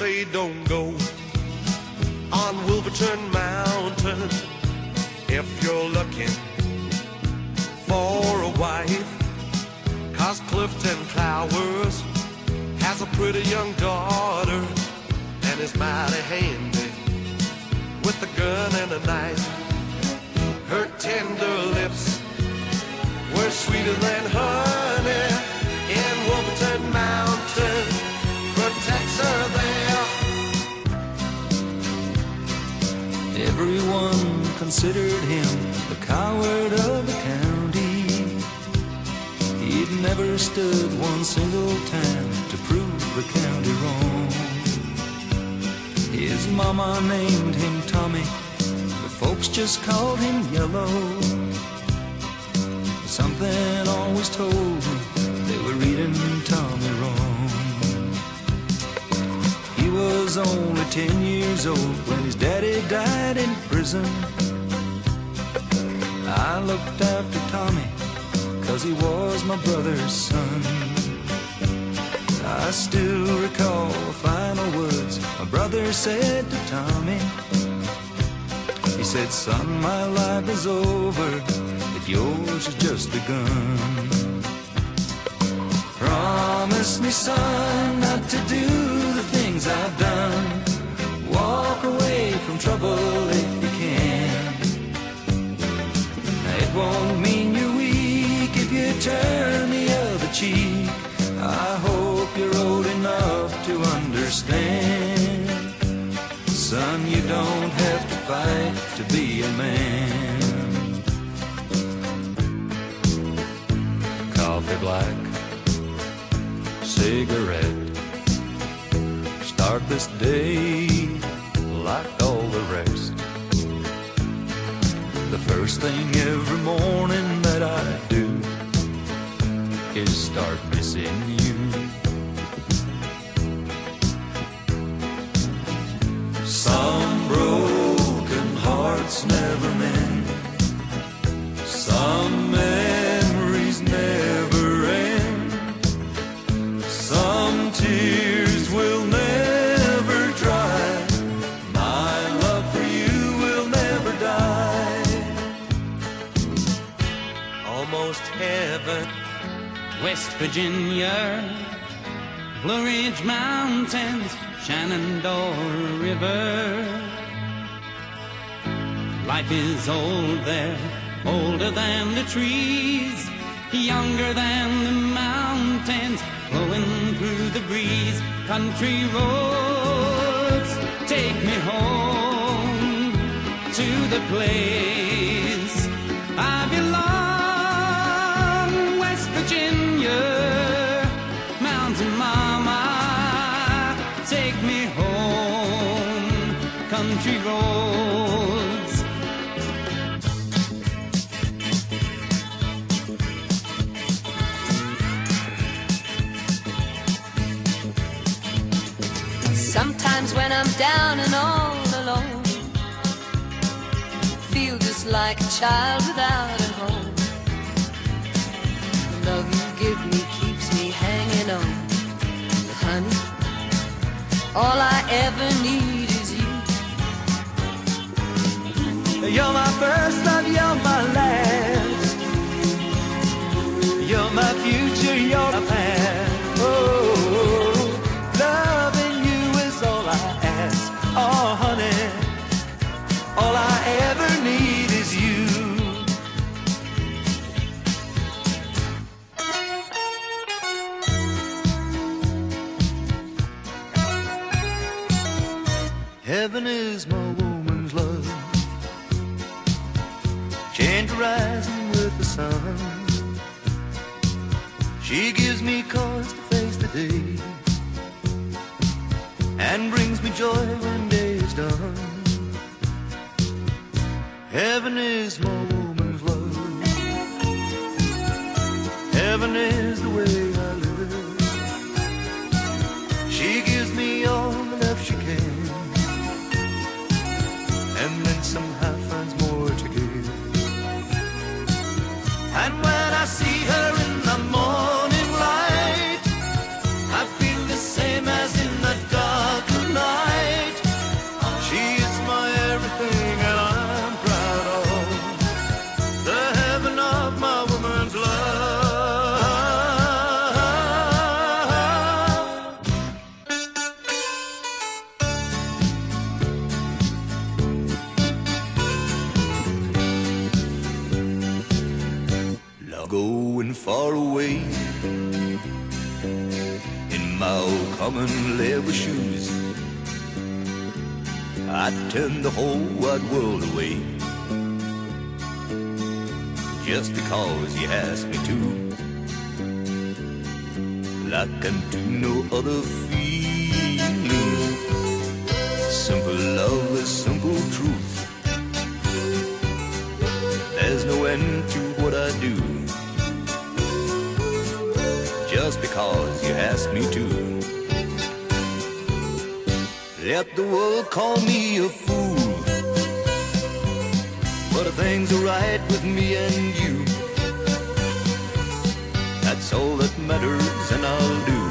say don't go on Wolverton Mountain if you're looking for a wife, 'cause Clifton Clowers has a pretty young daughter and is mighty handy with a gun and a knife. Her tender lips were sweeter than honey, and Wolverton Mountain protects her there. Everyone considered him the coward of the county. He'd never stood one single time to prove the county wrong. His mama named him Tommy, but folks just called him Yellow. Something always told him they were reading Tommy wrong. He was only 10 years old when his daddy died in prison. I looked after Tommy 'cause he was my brother's son. I still recall the final words my brother said to Tommy. He said, "Son, my life is over, but yours has just begun. Promise me, son, not to do the things I've done. Walk away from trouble if you can. It won't mean you're weak if you turn the other cheek. I hope you're old enough to understand. Son, you don't have to fight to be a man." Coffee black, cigarette, start this day like all the rest. The first thing every morning that I do is start missing you. Some broken hearts never mend, some memories never end, some tears will never dry. My love for you will never die. Almost heaven, West Virginia, Blue Ridge Mountains, Shenandoah River. Life is old there, older than the trees, younger than the mountains, blowing through the breeze. Country roads, take me home to the place I belong. West Virginia, Mountain Mama, take me home. Country roads. Sometimes when I'm down and all alone, feel just like a child without a home. The love you give me keeps me hanging on. Honey, all I ever need is you. You're my first love, you're my last. You're my future, you're my past. Oh, loving you is all I ask. Oh, honey, all I ever need is you. Heaven is my woman's love, gentle rising with the sun. She gives me cause to face the day and brings me joy when day is done. Heaven is my woman's love, heaven is the way I live. She gives me all the love she can, and then somehow finds more to give. And when I see her in the morning light, I feel the same as in the dark of far away in my old common leather shoes. I'd turn the whole wide world away just because you asked me to. I can do no other feeling. Simple love is simple truth. There's no end to what I do just because you asked me to. Let the world call me a fool, but if things are right with me and you, that's all that matters, and I'll do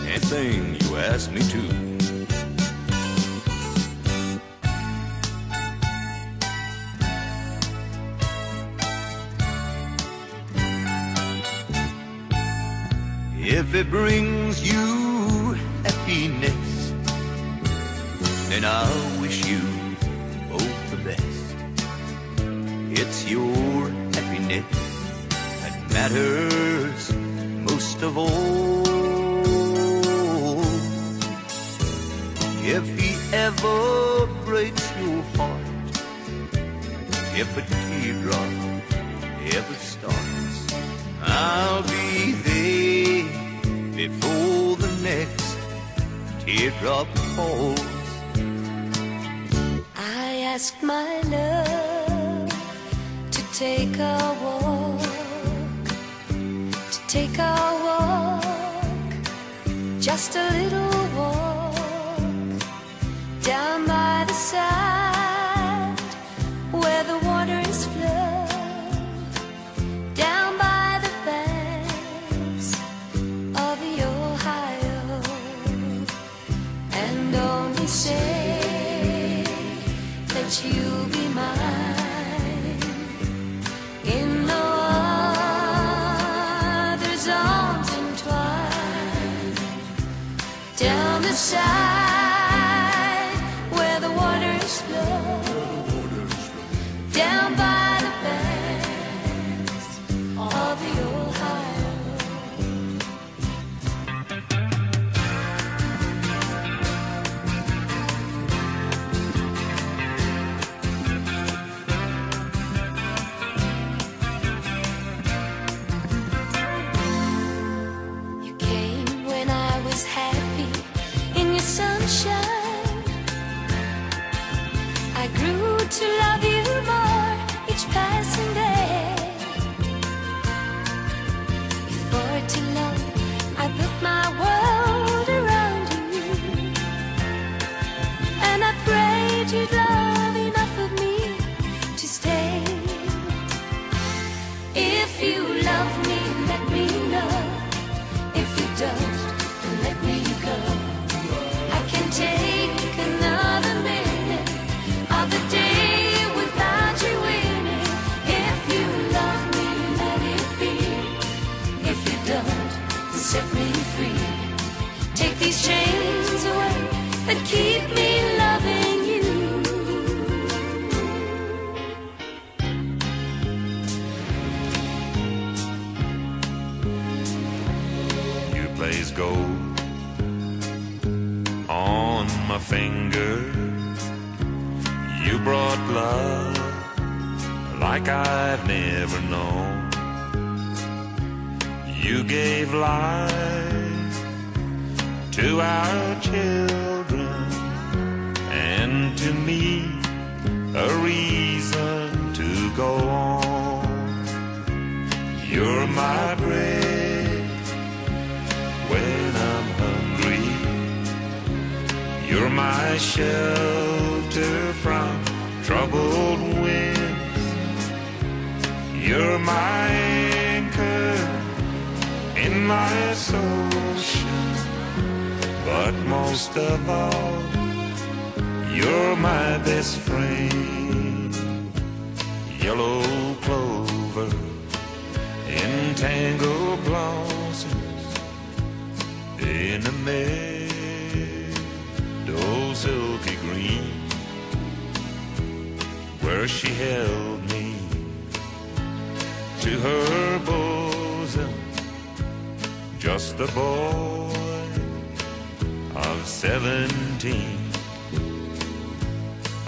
anything you ask me to. If it brings you happiness, then I'll wish you both the best. It's your happiness that matters most of all. If he ever breaks your heart, if a teardrop ever starts, I'll be there before the next teardrop falls. I asked my love to take a walk, to take a walk, just a little walk, down by the side where the water is flowing, down by the banks of the Ohio, and only say that you'll be mine in no other's arms entwined, down the side where the water is flowing, down by the banks of the Ohio. You came when I was happy in your sunshine. I grew to love you more each passing day. Before too long, I built my world around you, and I prayed you'd love enough of me to stay. If you love me, let me know. If you don't, then let me go. I can take another minute of the day without you winning. If you love me, let it be. If you don't, set me free. Take these chains away that keep me loving you. You place gold on my finger. You brought love like I've never known. You gave life to our children, and to me a reason to go on. You're my bread when I'm hungry. You're my shelter from troubled winds. You're my anchor in life's ocean. But most of all, you're my best friend. Yellow clover in tangled blossoms in a meadow silky green, where she held me to her bosom, just a boy of 17.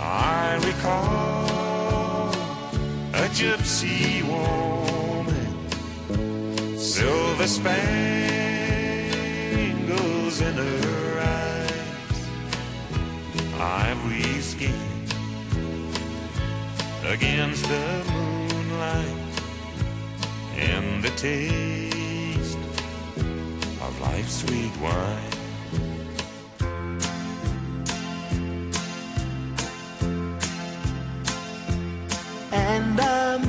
I recall a gypsy woman, silver spangles in her eyes, ivory skin against the moonlight, and the taste of life's sweet wine. And I'm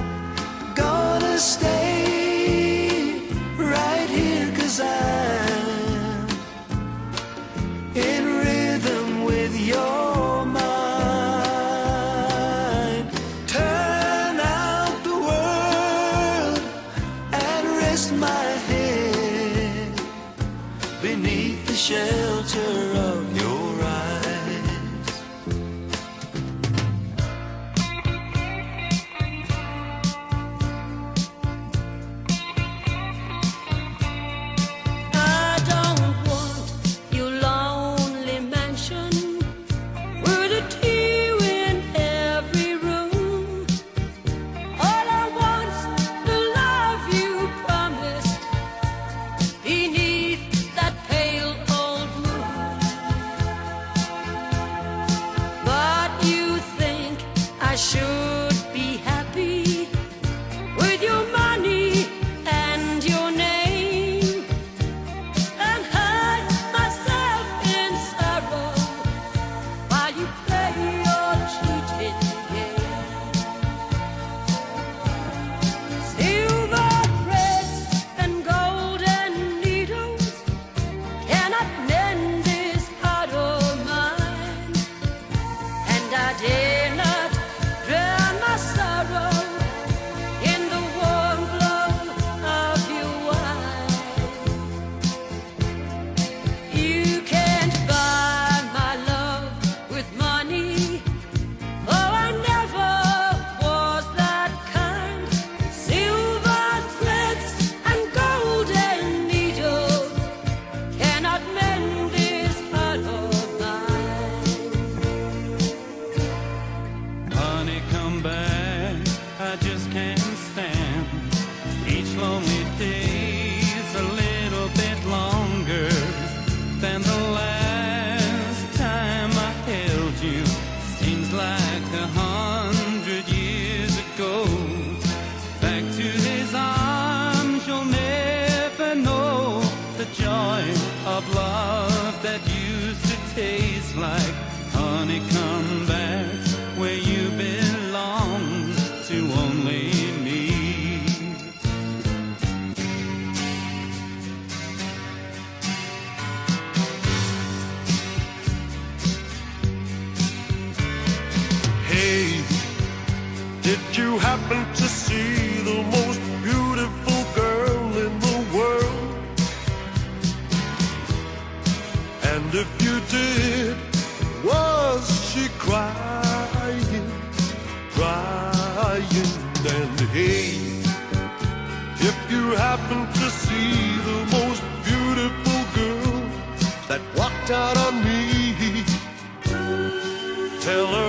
gonna stay right here, 'cause I'm in rhythm with your mind. Turn out the world and rest my head beneath the shelter of your eyes. I should be happy with your money and your name, and hide myself in sorrow while you play your cheating game. Silver threads and golden needles cannot mend this heart of mine, and I dare not drown my sorrow in the warm glow of your wine. You can't buy my love with money, oh, I never was that kind. Silver threads and golden needles cannot mend this heart of mine. Honey, come back, I just can't stand each lonely day's a little bit longer than the last time I held you. Seems like 100 years ago. Back to his arms, you'll never know the joy of love that used to taste like honey. Come back where you belong, to only me. Hey, did you happen to see the most beautiful girl in the world? And if you did, was she crying, crying? And hey, if you happen to see the most beautiful girl that walked out on me, tell her